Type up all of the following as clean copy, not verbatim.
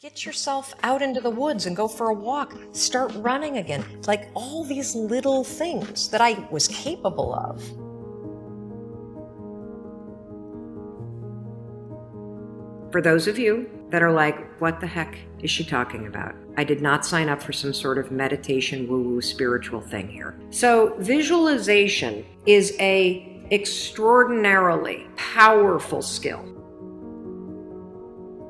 Get yourself out into the woods and go for a walk. Start running again. Like all these little things that I was capable of. For those of you that are like, what the heck is she talking about? I did not sign up for some sort of meditation, woo-woo spiritual thing here. So visualization is a extraordinarily powerful skill.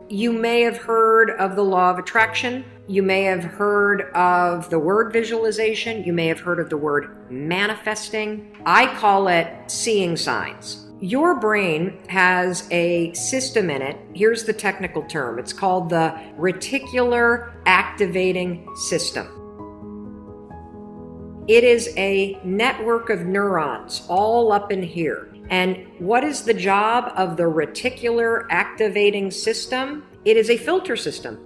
You may have heard of the law of attraction. You may have heard of the word visualization. You may have heard of the word manifesting. I call it seeing signs. Your brain has a system in it. Here's the technical term. It's called the reticular activating system. It is a network of neurons all up in here. And what is the job of the reticular activating system? It is a filter system.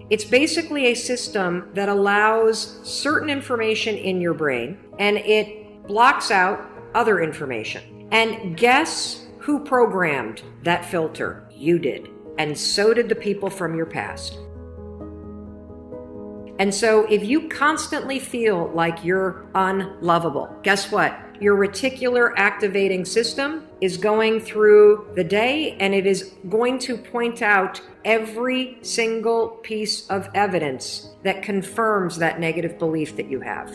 It's basically a system that allows certain information in your brain and it blocks out other information. And guess who programmed that filter? You did. And so did the people from your past. And so if you constantly feel like you're unlovable, guess what? Your reticular activating system is going through the day and it is going to point out every single piece of evidence that confirms that negative belief that you have.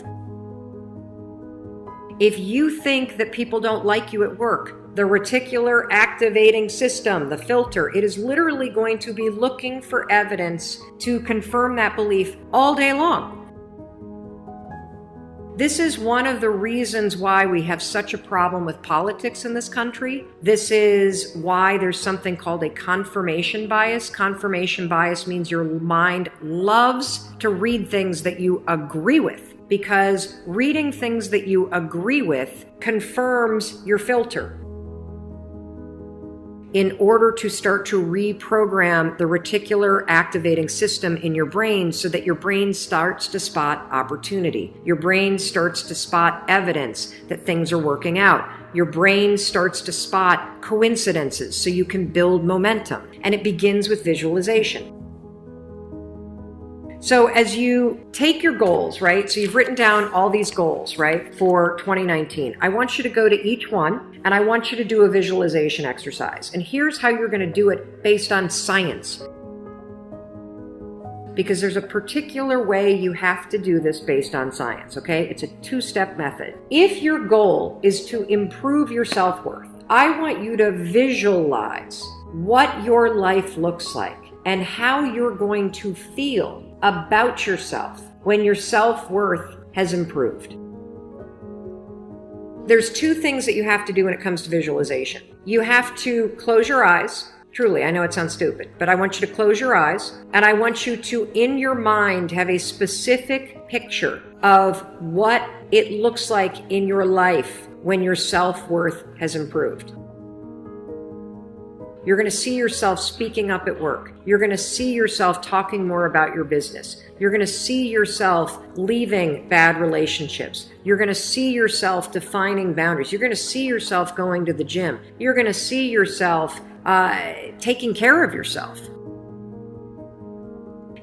If you think that people don't like you at work, the reticular activating system, the filter, it is literally going to be looking for evidence to confirm that belief all day long. This is one of the reasons why we have such a problem with politics in this country. This is why there's something called a confirmation bias. Confirmation bias means your mind loves to read things that you agree with, because reading things that you agree with confirms your filter. In order to start to reprogram the reticular activating system in your brain so that your brain starts to spot opportunity. Your brain starts to spot evidence that things are working out. Your brain starts to spot coincidences so you can build momentum. And it begins with visualization. So as you take your goals, right? So you've written down all these goals, right? For 2019. I want you to go to each one and I want you to do a visualization exercise. And here's how you're going to do it based on science. Because there's a particular way you have to do this based on science, okay? It's a two-step method. If your goal is to improve your self-worth, I want you to visualize what your life looks like and how you're going to feel about yourself when your self-worth has improved. There's two things that you have to do when it comes to visualization. You have to close your eyes. Truly, I know it sounds stupid, but I want you to close your eyes and I want you to, in your mind, have a specific picture of what it looks like in your life when your self-worth has improved. You're going to see yourself speaking up at work. You're going to see yourself talking more about your business. You're going to see yourself leaving bad relationships. You're going to see yourself defining boundaries. You're going to see yourself going to the gym. You're going to see yourself taking care of yourself.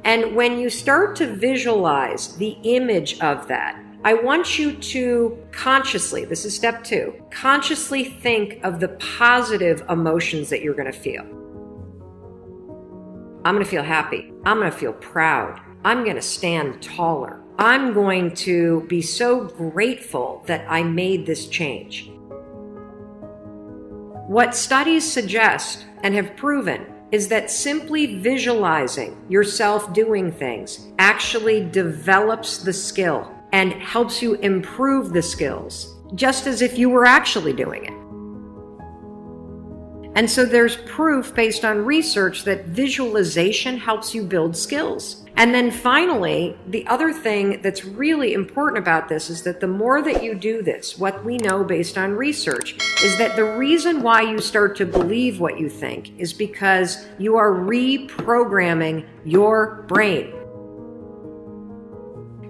And when you start to visualize the image of that, I want you to consciously, this is step 2, consciously think of the positive emotions that you're going to feel. I'm going to feel happy. I'm going to feel proud. I'm going to stand taller. I'm going to be so grateful that I made this change. What studies suggest and have proven is that simply visualizing yourself doing things actually develops the skill and helps you improve the skills, just as if you were actually doing it. And so there's proof based on research that visualization helps you build skills. And then finally, the other thing that's really important about this is that the more that you do this, what we know based on research is that the reason why you start to believe what you think is because you are reprogramming your brain.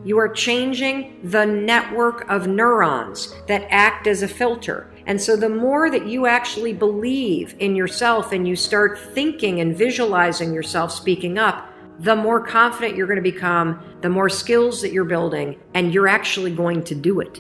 You are changing the network of neurons that act as a filter. And so the more that you actually believe in yourself and you start thinking and visualizing yourself speaking up, the more confident you're going to become, the more skills that you're building, and you're actually going to do it.